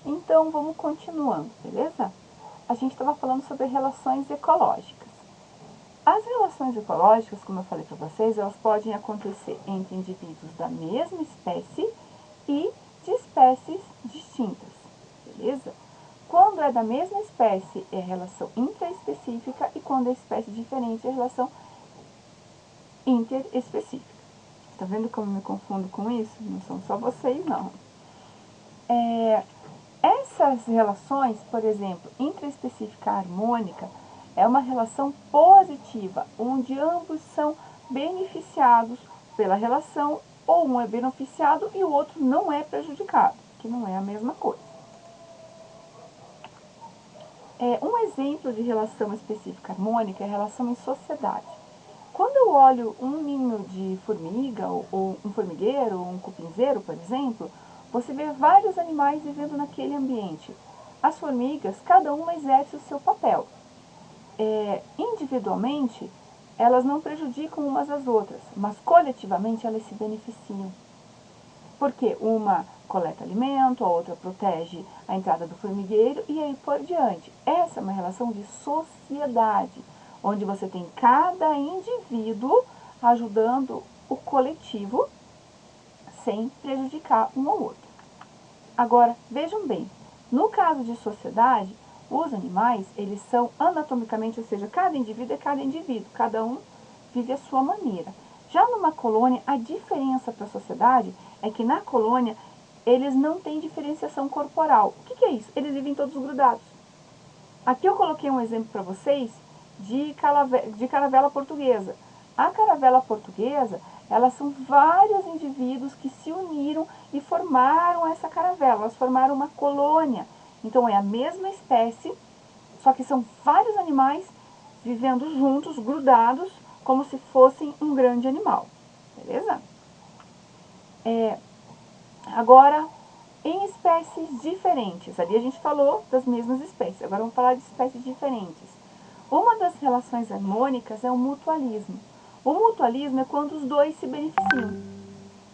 Então, vamos continuando, beleza? A gente estava falando sobre relações ecológicas. As relações ecológicas, como eu falei para vocês, elas podem acontecer entre indivíduos da mesma espécie e de espécies distintas, beleza? Quando é da mesma espécie, é relação intraespecífica, e quando é espécie diferente, é relação interespecífica. Tá vendo como eu me confundo com isso? Não são só vocês, não. Essas relações, por exemplo, intraespecífica harmônica, é uma relação positiva, onde ambos são beneficiados pela relação, ou um é beneficiado e o outro não é prejudicado, que não é a mesma coisa. Um exemplo de relação específica harmônica é a relação em sociedade. Quando eu olho um ninho de formiga, ou um formigueiro, ou um cupinzeiro, por exemplo, você vê vários animais vivendo naquele ambiente. As formigas, cada uma exerce o seu papel. Individualmente, elas não prejudicam umas às outras, mas coletivamente elas se beneficiam. Porque uma coleta alimento, a outra protege a entrada do formigueiro e aí por diante. Essa é uma relação de sociedade, onde você tem cada indivíduo ajudando o coletivo sem prejudicar um ao outro. Agora, vejam bem, no caso de sociedade, os animais, eles são anatomicamente, ou seja, cada indivíduo é cada indivíduo, cada um vive a sua maneira. Já numa colônia, a diferença para a sociedade é que na colônia eles não têm diferenciação corporal. O que é isso? Eles vivem todos grudados. Aqui eu coloquei um exemplo para vocês de caravela portuguesa. A caravela portuguesa, elas são vários indivíduos que se uniram e formaram essa caravela. Elas formaram uma colônia. Então, é a mesma espécie, só que são vários animais vivendo juntos, grudados, como se fossem um grande animal. Beleza? Agora, em espécies diferentes. Ali a gente falou das mesmas espécies. Agora vamos falar de espécies diferentes. Uma das relações harmônicas é o mutualismo. O mutualismo é quando os dois se beneficiam.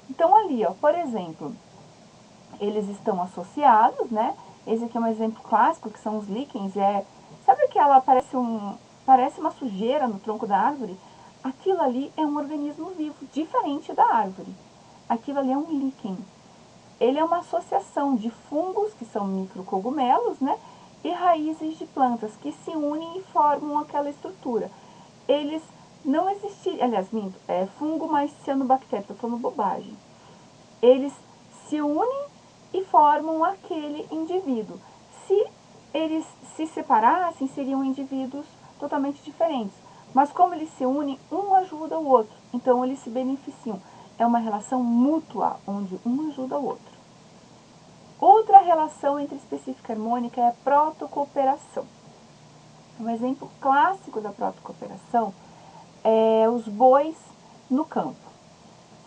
Então, ali, ó, por exemplo, eles estão associados, né? Esse aqui é um exemplo clássico, que são os líquens. Sabe aquela, parece uma sujeira no tronco da árvore? Aquilo ali é um organismo vivo, diferente da árvore. Aquilo ali é um líquen. Ele é uma associação de fungos, que são microcogumelos, né? E raízes de plantas que se unem e formam aquela estrutura. Eles não existiriam, aliás, minto, fungo mais cianobactéria, estou falando bobagem. Eles se unem e formam aquele indivíduo. Se eles se separassem, seriam indivíduos totalmente diferentes. Mas como eles se unem, um ajuda o outro, então eles se beneficiam. É uma relação mútua, onde um ajuda o outro. Outra relação entre específica e harmônica é a protocooperação. Um exemplo clássico da protocooperação é os bois no campo.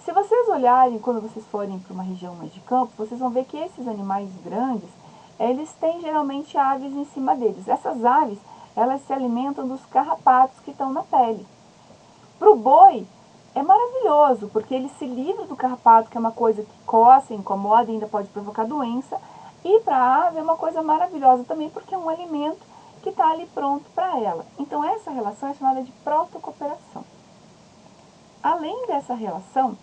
Se vocês olharem, quando vocês forem para uma região mais de campo, vocês vão ver que esses animais grandes, eles têm geralmente aves em cima deles. Essas aves, elas se alimentam dos carrapatos que estão na pele. Para o boi, é maravilhoso, porque ele se livra do carrapato, que é uma coisa que coça, incomoda e ainda pode provocar doença. E para a ave é uma coisa maravilhosa também, porque é um alimento que está ali pronto para ela. Então, essa relação é chamada de protocooperação. Além dessa relação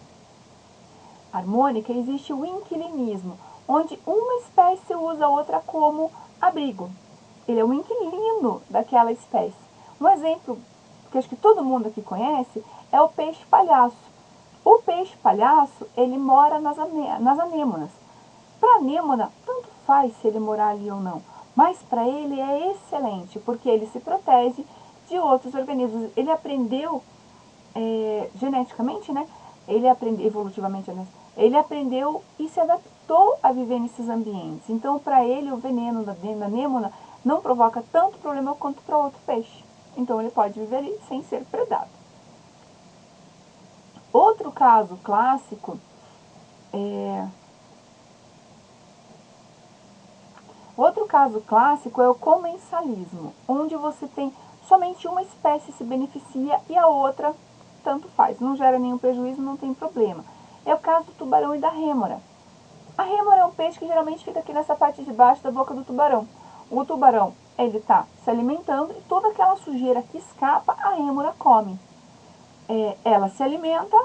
harmônica, existe o inquilinismo, onde uma espécie usa a outra como abrigo. Ele é o inquilino daquela espécie. Um exemplo que acho que todo mundo aqui conhece é o peixe-palhaço. O peixe-palhaço, ele mora nas anêmonas. Para a anêmona, tanto faz se ele morar ali ou não, mas para ele é excelente, porque ele se protege de outros organismos. Ele aprendeu geneticamente, né? Ele aprendeu evolutivamente, né? Ele aprendeu e se adaptou a viver nesses ambientes. Então, para ele, o veneno da anêmona não provoca tanto problema quanto para outro peixe. Então, ele pode viver ali sem ser predado. Outro caso clássico é o comensalismo, onde você tem somente uma espécie se beneficia e a outra tanto faz, não gera nenhum prejuízo, não tem problema. É o caso do tubarão e da rêmora. A rêmora é um peixe que geralmente fica aqui nessa parte de baixo da boca do tubarão. O tubarão, ele está se alimentando e toda aquela sujeira que escapa, a rêmora come. Ela se alimenta,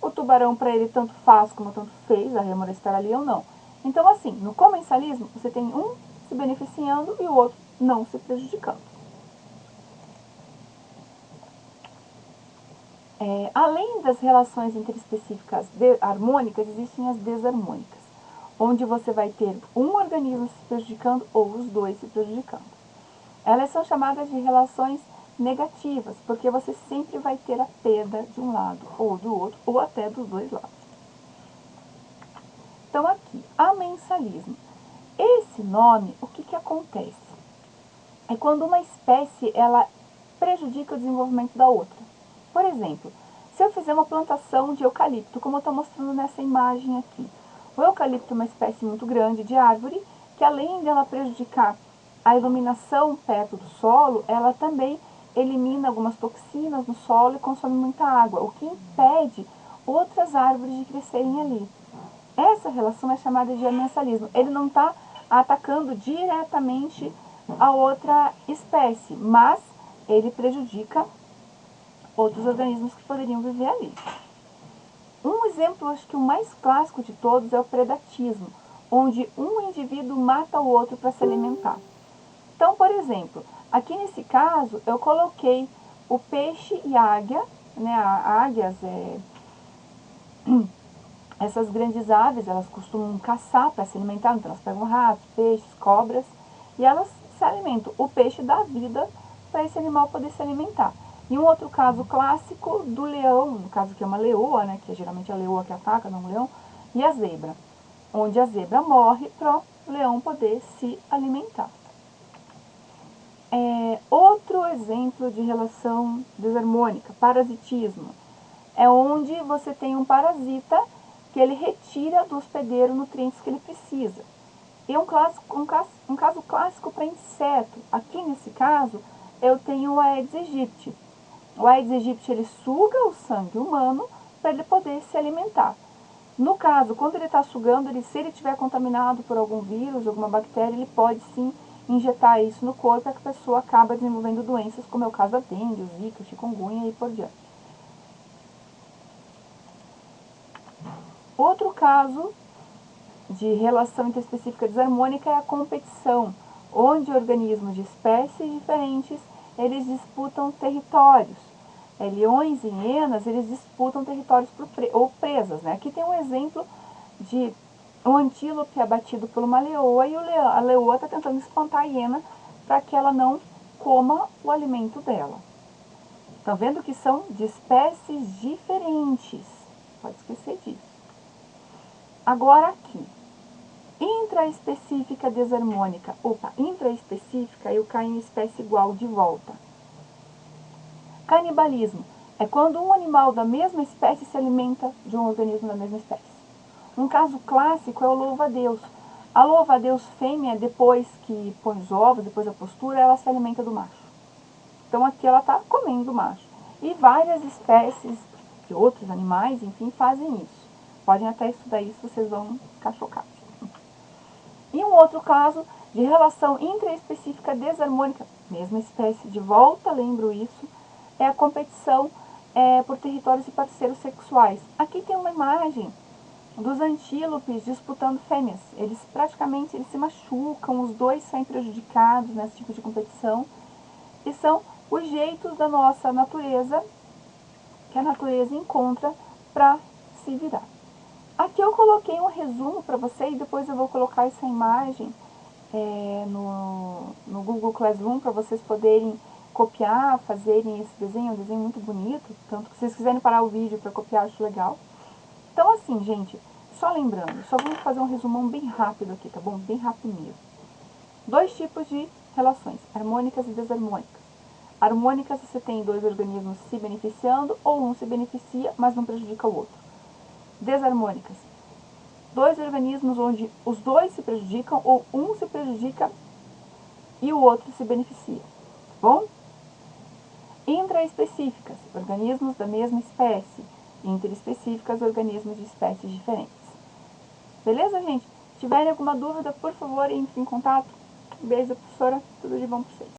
o tubarão para ele tanto faz como tanto fez, a rêmora estar ali ou não. Então assim, no comensalismo, você tem um se beneficiando e o outro não se prejudicando. Além das relações interespecíficas harmônicas, existem as desarmônicas, onde você vai ter um organismo se prejudicando ou os dois se prejudicando. Elas são chamadas de relações negativas, porque você sempre vai ter a perda de um lado ou do outro, ou até dos dois lados. Então aqui, amensalismo. Esse nome, o que acontece? É quando uma espécie ela prejudica o desenvolvimento da outra. Por exemplo, se eu fizer uma plantação de eucalipto, como eu estou mostrando nessa imagem aqui. O eucalipto é uma espécie muito grande de árvore, que além dela prejudicar a iluminação perto do solo, ela também elimina algumas toxinas no solo e consome muita água, o que impede outras árvores de crescerem ali. Essa relação é chamada de amensalismo. Ele não está atacando diretamente a outra espécie, mas ele prejudica outros organismos que poderiam viver ali. Um exemplo, acho que o mais clássico de todos, é o predatismo, onde um indivíduo mata o outro para se alimentar. Então, por exemplo, aqui nesse caso, eu coloquei o peixe e a águia, né? Águias, essas grandes aves, elas costumam caçar para se alimentar, então elas pegam ratos, peixes, cobras, e elas se alimentam. O peixe dá vida para esse animal poder se alimentar. E um outro caso clássico do leão, no caso que é uma leoa, né, que é geralmente a leoa que ataca, não o leão, e a zebra, onde a zebra morre para o leão poder se alimentar. Outro exemplo de relação desarmônica, parasitismo, é onde você tem um parasita que ele retira do hospedeiro nutrientes que ele precisa. E um caso clássico para inseto. Aqui nesse caso, eu tenho o Aedes aegypti. O Aedes aegypti ele suga o sangue humano para ele poder se alimentar. No caso, quando ele está sugando, se ele estiver contaminado por algum vírus, alguma bactéria, ele pode sim injetar isso no corpo e a pessoa acaba desenvolvendo doenças, como é o caso da dengue, o zika, o chikungunya e por diante. Outro caso de relação interespecífica desarmônica é a competição, onde organismos de espécies diferentes, eles disputam territórios. Leões e hienas, eles disputam territórios ou presas. Né? Aqui tem um exemplo de um antílope abatido por uma leoa e a leoa está tentando espantar a hiena para que ela não coma o alimento dela. Estão vendo que são de espécies diferentes. Pode esquecer disso. Agora aqui, intraespecífica desarmônica. Intraespecífica eu caio em espécie igual de volta. Canibalismo é quando um animal da mesma espécie se alimenta de um organismo da mesma espécie. Um caso clássico é o louva-a-Deus. A louva-a-Deus fêmea, depois que põe os ovos, depois da postura, ela se alimenta do macho. Então aqui ela está comendo o macho. E várias espécies de outros animais, enfim, fazem isso. Podem até estudar isso, vocês vão ficar chocados. E um outro caso de relação intraespecífica desarmônica, mesma espécie de volta, lembro isso, é a competição por territórios e parceiros sexuais. Aqui tem uma imagem dos antílopes disputando fêmeas. Eles praticamente se machucam, os dois saem prejudicados nesse tipo de competição. E são os jeitos da nossa natureza, que a natureza encontra para se virar. Aqui eu coloquei um resumo para vocês, e depois eu vou colocar essa imagem no Google Classroom para vocês poderem copiar, fazerem esse desenho, é um desenho muito bonito, tanto que se vocês quiserem parar o vídeo para copiar, acho legal. Então assim, gente, só lembrando, só vamos fazer um resumão bem rápido aqui, tá bom? Bem rápido mesmo. 2 tipos de relações, harmônicas e desarmônicas. Harmônicas, você tem 2 organismos se beneficiando, ou um se beneficia, mas não prejudica o outro. Desarmônicas, 2 organismos onde os dois se prejudicam, ou um se prejudica e o outro se beneficia. Bom? Intraespecíficas, organismos da mesma espécie. Interespecíficas, organismos de espécies diferentes. Beleza, gente? Se tiverem alguma dúvida, por favor, entre em contato. Beijo, professora. Tudo de bom para vocês.